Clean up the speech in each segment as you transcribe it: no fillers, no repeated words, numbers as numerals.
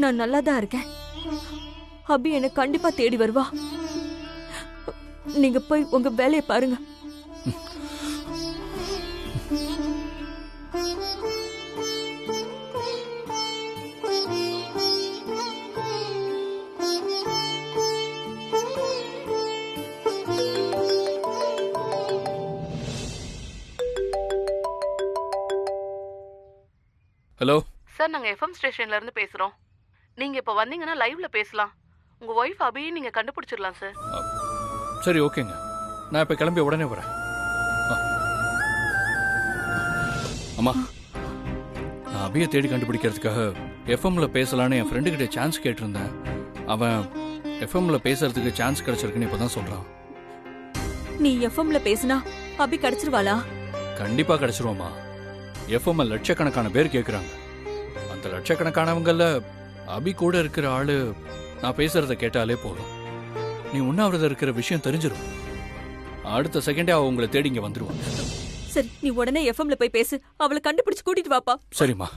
நான் நல்லா தான் இருக்கேன். அபி என்ன கண்டிப்பா தேடி வருவா. நீங்க போய் உங்க வேலையை பாருங்க. ஹலோ சார், நாங்கள் எஃப்எம் ஸ்டேஷன்ல இருந்து பேசுகிறோம். நீங்கள் இப்போ வந்தீங்கன்னா லைவ்ல பேசலாம். உங்கள் ஒய்ஃப் அபியை நீங்கள் கண்டுபிடிச்சிடலாம் சார். சரி, ஓகேங்க. நான் இப்போ கிளம்பி உடனே வரேன். அம்மா, நான் அபியை தேடி கண்டுபிடிக்கிறதுக்காக எஃப்எம்ல பேசலான்னு என் ஃப்ரெண்டு கிட்ட சான்ஸ் கேட்டிருந்தேன். அவன் எஃப்எம்ல பேசுறதுக்கு சான்ஸ் கிடைச்சிருக்குன்னு இப்போதான் சொல்றான். நீ எஃப்எம்ல பேசினா அபி கிடைச்சிருவாளா? கண்டிப்பா கிடைச்சிருவோமா. எஃப்எம் லட்சக்கணக்கான பேர் கேட்குறாங்க. அந்த லட்சக்கணக்கானவங்கள அபி கூட இருக்கிற ஆளு நான் பேசுறத கேட்டாலே போதும். நீ உண்ணாவிரதம் இருக்கிற விஷயம் தெரிஞ்சிடும். அடுத்த செகண்டே அவ உங்களை தேடி இங்க வந்துருவான். சரி, நீ உடனே எஃப்எம்ல போய் பேசு. அவளை கண்டுபிடிச்சு கூட்டிட்டு வாப்பா. சரிம்மா.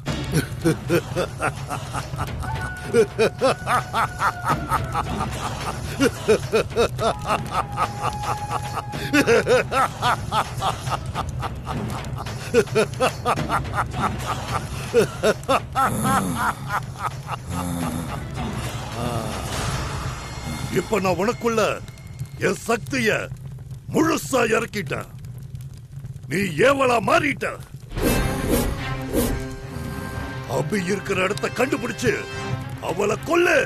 இப்ப நான் உனக்குள்ள என் சக்திய முழுசா இறக்கிட்டேன். நீ ஏவலா மாறிட்ட. அபி இருக்கிற இடத்த கண்டுபிடிச்சு அவளை கொல்லு.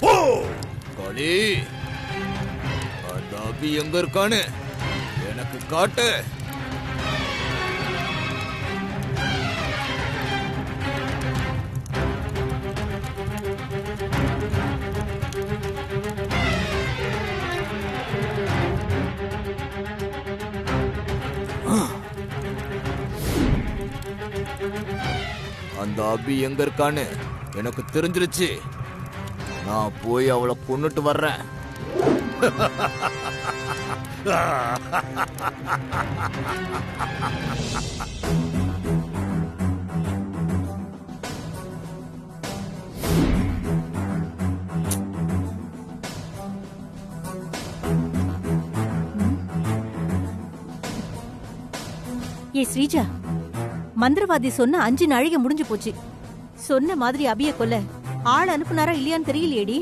போ. காளி, அந்த அபி எங்க இருக்கான்னு எனக்கு காட்டு. அந்த அபி எங்க இருக்கான்னு எனக்கு தெரிஞ்சிருச்சு. நான் போய் அவளை கொன்னுட்டு வர்றேன். ஏ ஸ்ரீஜா, மந்திரவாதி சொன்ன 5 நாழிகை முடிஞ்சு போச்சு. சொன்ன மாதிரி அபிய கொல்ல ஆள் அனுப்புனாரா இல்லையான்னு தெரியலையேடி.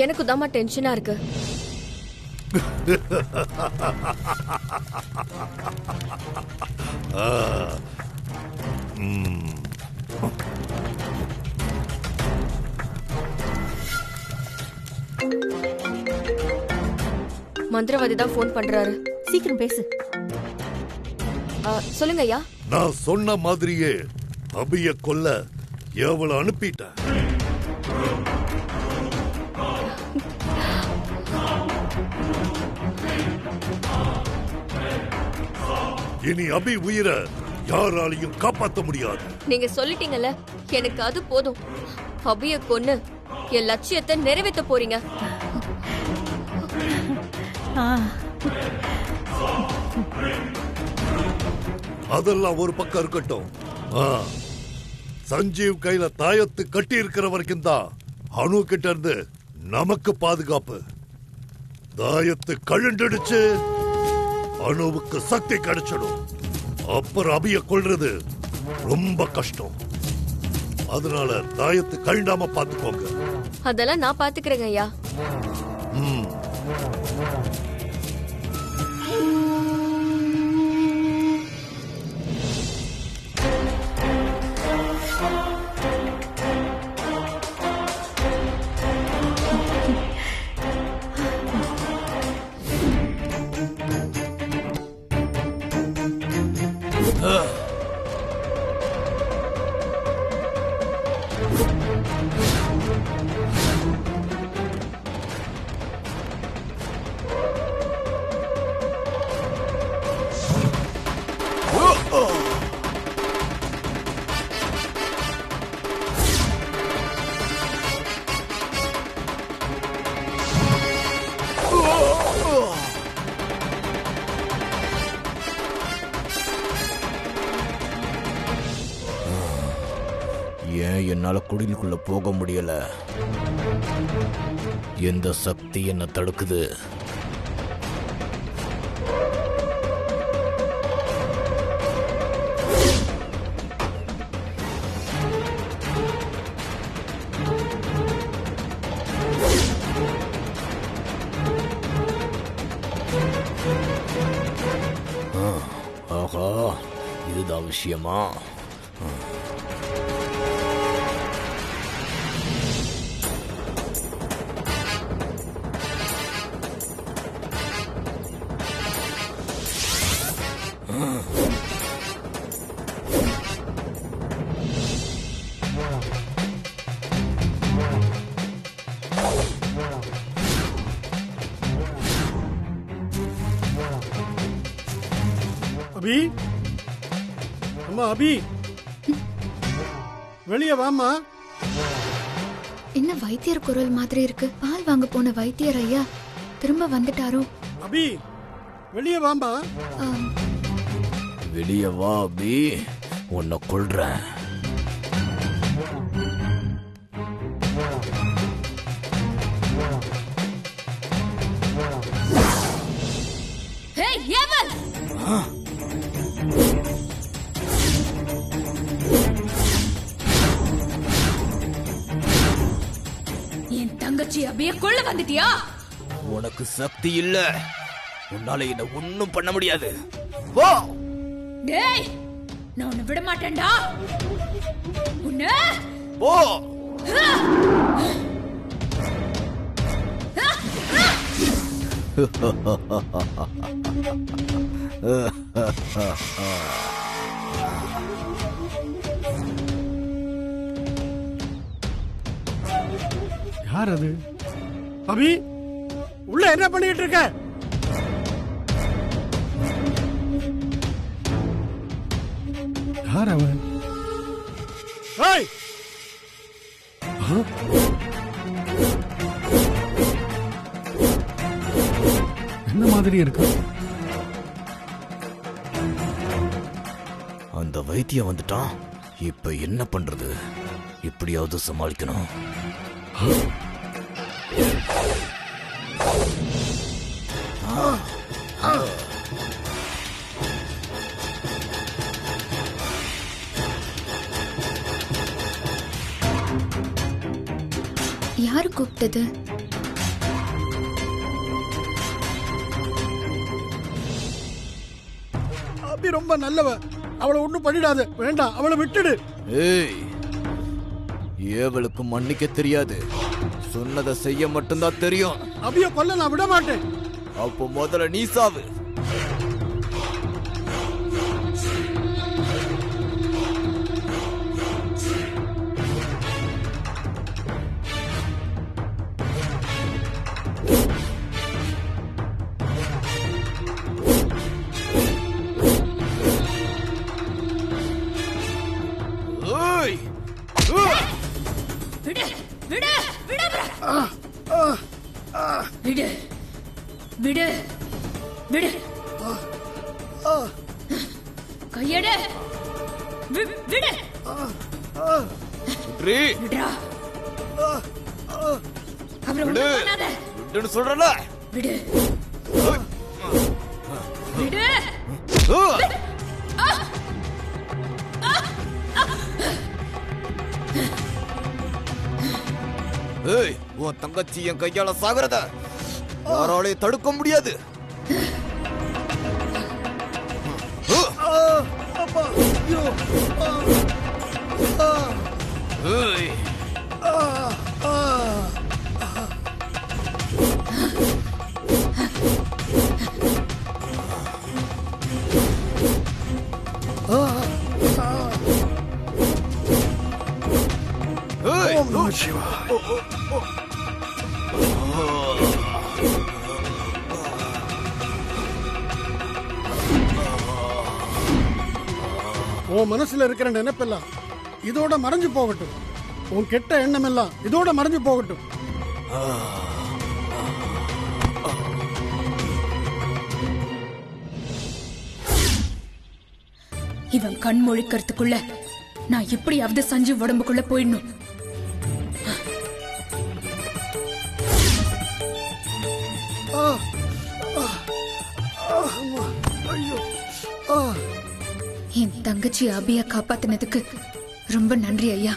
எனக்கு தாமா டென்ஷனா இருக்கு. மந்திரவாதி தான் போன் பண்றாரு. சீக்கிரம் பேசு. சொல்லுங்க ஐயா. நான் சொன்ன மாதிரியே அபிய கொல்ல எவ்வளவு அனுப்பிட்ட. இனி அபி உயிரை யாராலையும் காப்பாற்ற முடியாது. நீங்க சொல்லிட்டீங்கல்ல, எனக்கு அது போதும். அபிய கொன்னு என் லட்சியத்தை நிறைவேற்ற போறீங்க. அதெல்லாம் ஒரு பக்கம் இருக்கட்டும். சஞ்சீவ் கையில தாயத்து கட்டி இருக்கிற வரைக்கும் தான் அணு கிட்ட இருந்து நமக்கு பாதுகாப்பு. தாயத்து கழுண்டுடுச்சு, அணுவுக்கு சக்தி கிடைச்சிடும். அப்புறம் அபிய கொள்றது ரொம்ப கஷ்டம். அதனால தாயத்து கழுண்டாம பாத்துக்கோங்க. அதெல்லாம் நான் பாத்துக்கிறேங்க ஐயா. என்னால குடிலுக்குள்ள போக முடியல. எந்த சக்தி என்ன தடுக்குது? ஆஹா, இதுதான் விஷயமா? அபி, அம்மா அபி, வெளியே வாமா. என்ன வைத்தியர் குரல் மாதிரி இருக்கு? பால் வாங்க போன வைத்தியர் ஐயா திரும்ப வந்துட்டாரோ? அபி, வெளியே வாமா. வெளியே வா அபி, உன்னை கொல்றேன். என் தங்கச்சி அபிய கொள்ள வந்துட்டியா? உனக்கு சக்தி இல்ல, உன்னால என்ன ஒண்ணும் பண்ண முடியாது. வா. டேய், நான் உன்னை விட மாட்டேன்டா. உன்னை போ. யார் அது? அபி, உள்ள என்ன பண்ணிட்டு இருக்க? யார் அவன்? ஏய்! என்ன மாதிரி இருக்கு? அந்த வைத்தியம் வந்துட்டான். இப்ப என்ன பண்றது? எப்படியாவது சமாளிக்கணும். யாரு கூப்பிட்டது? அபி ரொம்ப நல்லவ, அவளை ஒண்ணும் பண்ணிடாத. வேண்டாம், அவளை விட்டுடு. ஏய், ஏவலுக்கு மன்னிக்க தெரியாது, சொன்னதை செய்ய மட்டும்தான் தெரியும். அபிய கொல்ல நான் விட மாட்டேன். அப்போ முதல்ல நீ சாவு. விடு விடு விடு, கையெடு. விடு. விடுடா. அப்புறம் ஒண்ணும் பண்ணாத. விடுன்னு சொல்றல. விடு விடு. ஏய், உன் தங்கச்சி என் கையால சாகுறத யாராலையும் தடுக்க முடியாது. ஏய், உன் மனசுல இருக்கிற நினைப்பெல்லாம் இதோட மறைஞ்சு போகட்டும். உன் கெட்ட எண்ணம் எல்லாம் இதோட மறைஞ்சு போகட்டும். இவன் கண் முழிக்கிறதுக்குள்ள நான் எப்படியாவது சஞ்சீவ் உடம்புக்குள்ள போயிடணும். தங்கச்சி அபிய காப்பாத்தினதுக்கு ரொம்ப நன்றி ஐயா.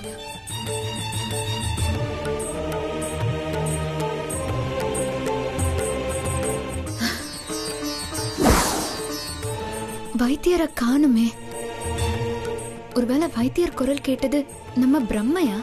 வைத்தியரை காணுமே. ஒருவேளை வைத்தியர் குரல் கேட்டது நம்ம பிரம்மையா?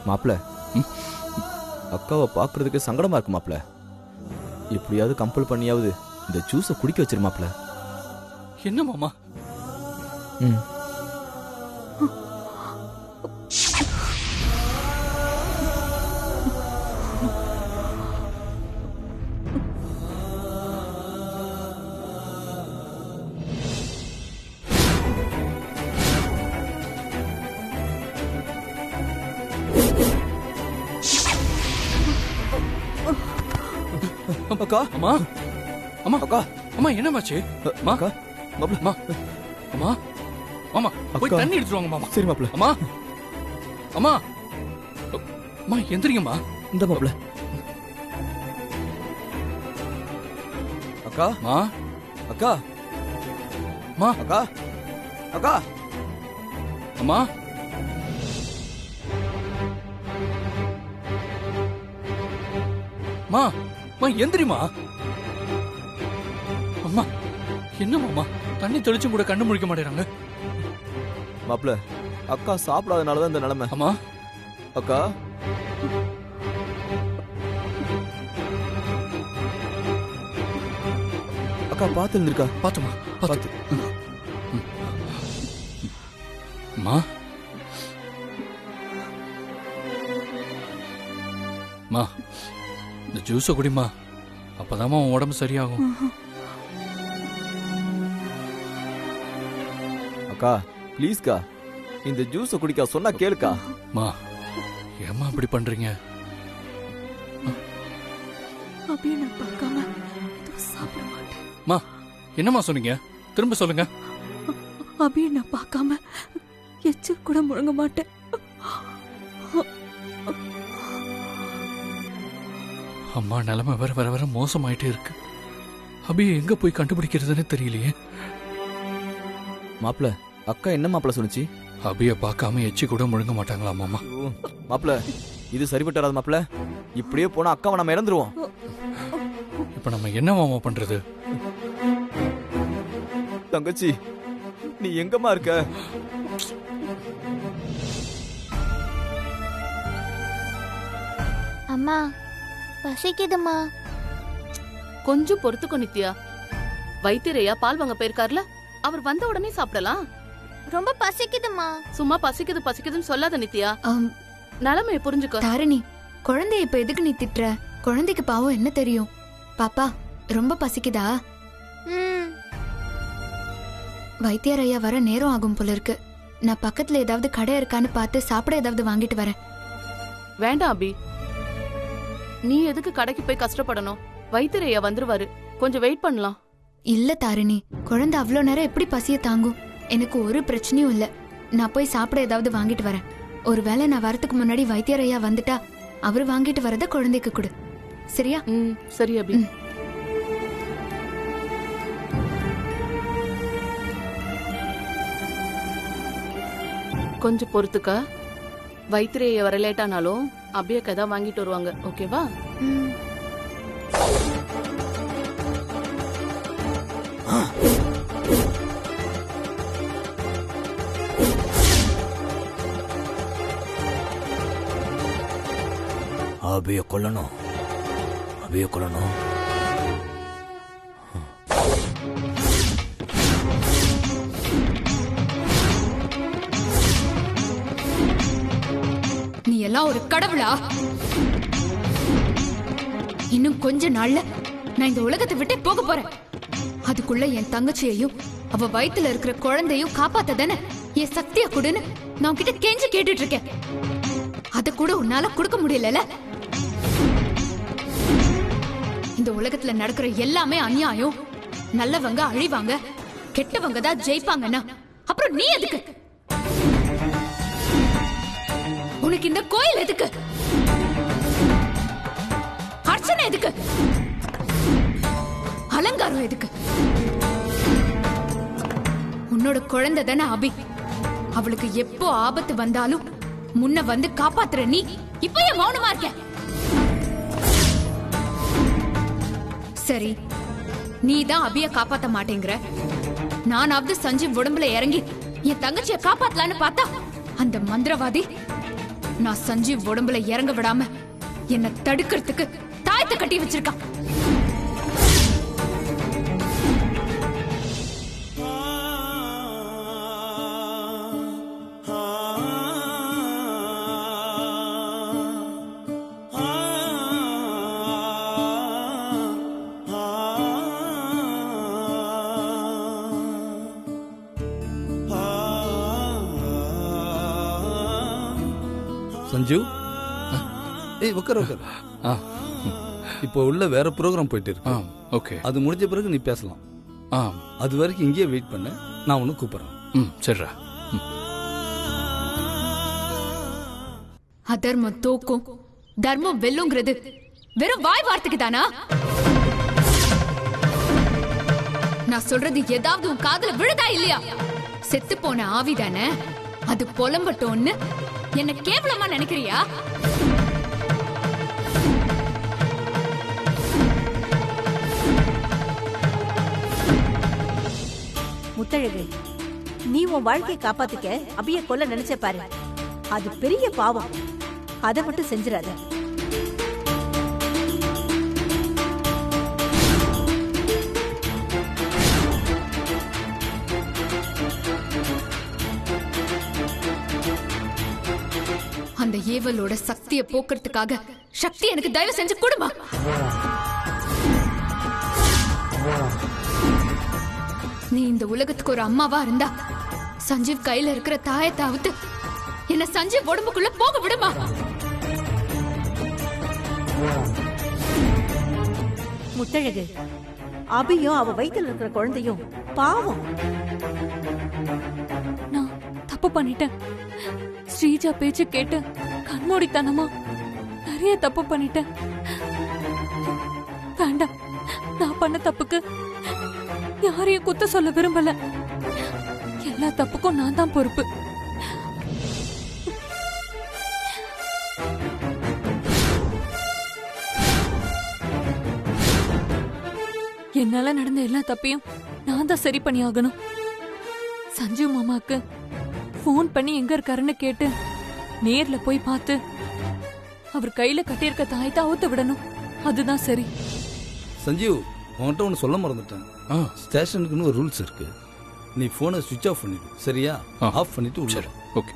மாப்பிள்ள, அக்காவை பாக்குறதுக்கு சங்கடமா இருக்கு மாப்பிள்ள. எப்படியாவது கம்பல் பண்ணியாவது இந்த ஜூஸை குடிக்க வச்சிரு மாப்பிள்ள. என்ன மாமா? அக்கா, அம்மா, அம்மா, அக்கா, அம்மா, என்னமாச்சு? அம்மா, அக்கா, மாப்பிள்ள, அம்மா, அம்மா, அம்மா, போய் அக்கா. தண்ணி எடுத்துட்டு வாங்க மாமா. சரி மாப்பிள்ள. அம்மா, அம்மா, அம்மா, எந்திரிங்கம்மா. இந்த மாப்பிள்ள. அக்கா, அம்மா, அக்கா, அம்மா, அக்கா, அக்கா, அம்மா, அம்மா, அம்மா, எந்திரிமா. அம்மா, என்ன மாமா தண்ணி தெளிச்சும் கூட கண்ணு முழிக்க மாட்டேறாங்க? மாப்பிள்ள, அக்கா சாப்பிடாதனாலதான் இந்த நிலைமை. அம்மா, அக்கா, அக்கா பார்த்து இருந்திருக்கா? பாத்துமா, பாத்து. அம்மா, அம்மா, இந்த ஜூஸை குடிமா, அப்பதாம்மா உன் உடம்பு சரியாகும். அக்கா ப்ளீஸ்க்கா, இந்த ஜூஸை குடிக்க சொன்னா கேளுக்கா. அம்மா, ஏம்மா இப்படி பண்றீங்க? அபியை நான் பார்க்காம எதுவும் சாப்பிட மாட்டேன். அம்மா, என்னம்மா சொன்னீங்க? திரும்ப சொல்லுங்க. அபியை நான் பார்க்காம எச்சில் கூட முழுங்க மாட்டேன். அம்மா, நிலைமை வர வர வர மோசமாயிட்டே இருக்கு. அபியை எங்க போய் கண்டுபிடிக்கிறதுன்னு தெரியலையே. மாப்பிள்ள, அக்கா என்ன மாப்பிள்ள சொன்னுச்சு? அபியை பார்க்காம எச்சி கூட முழுங்க மாட்டாங்களா மாமா? மாப்பிள்ள, இது சரிபட்டு வராது மாப்பிள்ள. இப்படியே போனா அக்காவை நம்ம இறந்துருவோம். இப்ப நம்ம என்ன மாமா பண்றது? தங்கச்சி, நீ எங்கம்மா இருக்க? அம்மா, பசிக்குதுமா. கொஞ்சம் பொறுத்துக்கோ நித்யா. வைத்தியரையா பால் வாங்க போயிருக்காருல, அவர் வந்த உடனே சாப்பிடலாம். ரொம்ப பசிக்குதுமா. சும்மா பசிக்குது பசிக்குதுன்னு சொல்லாத நித்யா. நிலைமையை புரிஞ்சுக்கோ. தாரணி, குழந்தைய இப்ப எதுக்கு நீ திட்டுற? குழந்தைக்கு பாவம் என்ன தெரியும்? பாப்பா, ரொம்ப பசிக்குதா? வைத்தியர் ஐயா வர நேரம் ஆகும் போல இருக்கு. நான் பக்கத்துல ஏதாவது கடை இருக்கான்னு பார்த்து சாப்பிட ஏதாவது வாங்கிட்டு வரேன். வேண்டாம் அபி, நீ எதுக்கு கடைக்கு போய் கஷ்டப்படணும்? வைத்தியரையா வந்துருவாரு, கொஞ்சம் வெயிட் பண்ணலாம். இல்ல தாரணி, குழந்தை அவ்வளோ நேரம் எப்படி பசிய தாங்கும்? எனக்கு ஒரு பிரச்சனையும் இல்ல. நான் போய் சாப்பிட ஏதாவது வாங்கிட்டு வரேன். ஒருவேளை நான் வரதுக்கு முன்னாடி வைத்தியர் ஐயா வந்துட்டா அவரு வாங்கிட்டு வரத குழந்தைக்கு கொடு. சரியா? சரி அபி. கொஞ்சம் பொறுத்துக்க. வைத்திரைய வர லேட்டானாலும் அபியக்கா தான் வாங்கிட்டு வருவாங்க. ஓகேவா? அபிய கொல்லணும், அபிய கொல்லணும். எல்லாம் ஒரு கடவுளா? இன்னும் கொஞ்ச நாள்ல நான் இந்த உலகத்தை விட்டு போக போறேன். அதுக்குள்ள என் தங்கச்சியையும் அவ வயித்துல இருக்கிற குழந்தையும் காப்பாத்த தானே என் சக்திய கொடுன்னு நான் உன்கிட்ட கெஞ்சி கேட்டுட்டு இருக்கேன். அத கூட உன்னால கொடுக்க முடியல. இந்த உலகத்துல நடக்கிற எல்லாமே அநியாயம். நல்லவங்க அழிவாங்க, கெட்டவங்க தான் ஜெயிப்பாங்கன்னா அப்புறம் நீ எதுக்கு? உனக்கு இந்த கோயில் எதுக்கு? அர்ச்சனை எதுக்கு? அலங்காரம் எதுக்கு? உன்னோட குழந்தை தானே அபி. அவளுக்கு எப்போ ஆபத்து வந்தாலும் முன்ன வந்து காப்பாத்துற நீ இப்ப ஏன் மௌனமா இருக்க? சரி, நீ தான் அபிய காப்பாத்த மாட்டேங்கிற. நானாவது சஞ்சீவ் உடம்புல இறங்கி என் தங்கச்சிய காப்பாத்தலான்னு பார்த்தா அந்த மந்திரவாதி நான் சஞ்சீவ் உடம்புல இறங்க விடாம என்ன தடுக்கிறதுக்கு தாயத்தை கட்டி வச்சிருக்கான். சஞ்சு, ஏய் உட்கார உட்கார. இப்போ உள்ள வேற ப்ரோக்ராம் போயிட்டு இருக்கு. ஓகே, அது முடிஞ்ச பிறகு நீ பேசலாம். அது வரைக்கும் இங்கேயே வெயிட் பண்ண, நான் ஒன்று கூப்பிடுறேன். சரிடா. அதர்மம் தோக்கும், தர்மம் வெல்லுங்கிறது வெறும் வாய் வார்த்தைக்கு தானா? நான் சொல்றது ஏதாவது உன் காதுல விழுதா இல்லையா? செத்து போன ஆவிதானே அது, புலம்பட்டோன்னு என்ன கேவலமா நினைக்கிறியா? முத்தழகு, நீ உன் வாழ்க்கையை காப்பாத்திக்க அபிய கொல்ல நினைச்ச பாரு, அது பெரிய பாவம். அதை மட்டும் செஞ்சிடாத. அந்த ஏவலோட சக்தியை போக்குறதுக்காக சக்தி எனக்கு தயவு செஞ்சு கொடுமா. நீ இந்த உலகத்துக்கு ஒரு அம்மாவா இருந்தா சஞ்சீவ் கையில இருக்கிற தாயத்தை அவுத்து என்ன சஞ்சீவ் உடம்புக்குள்ள போக விடுமா. முத்தழகு, அபியும் அவ வயித்துல இருக்கிற குழந்தையும் பாவம். நான் தப்பு பண்ணிட்டேன். ஸ்ரீஜா பேச்சு கேட்டு கண்மூடித்தனமா நிறைய தப்பு பண்ணிட்டேன். வேண்டாம், நான் பண்ண தப்புக்கு யாரையும் குத்த சொல்ல விரும்பல. எல்லா தப்புக்கும் நான் தான் பொறுப்பு. என்னால நடந்த எல்லா தப்பையும் நான் தான் சரி பண்ணி ஆகணும். சஞ்சீவ் மாமாக்கு போன் பண்ணி எங்க இருக்காருன்னு கேட்டு நேர்ல போய் பார்த்து அவர் கையில கட்டியிருக்க தாயத்தை அவுத்து விடணும். அதுதான் சரி. சஞ்சீவ், உன்கிட்ட ஒன்று சொல்ல மறந்துட்டேன். ஸ்டேஷனுக்குன்னு ஒரு ரூல்ஸ் இருக்கு. நீ போனை சுவிட்ச் ஆஃப் பண்ணிடு, சரியா? ஆஃப் பண்ணிட்டு உள்ள. ஓகே.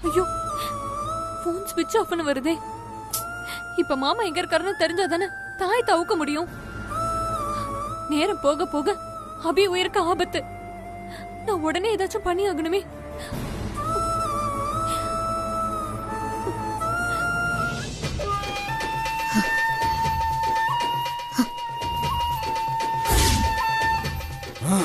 ஐயோ, போன் ஸ்விட்ச் ஆஃப்னு வருதே. இப்ப மாமா எங்க இருக்காருன்னு தெரிஞ்சாதானே தாய் தவுக்க முடியும். நேரம் போக போக அபி உயிருக்கு ஆபத்து. நான் உடனே ஏதாச்சும் பண்ணி ஆகணுமே. ஆ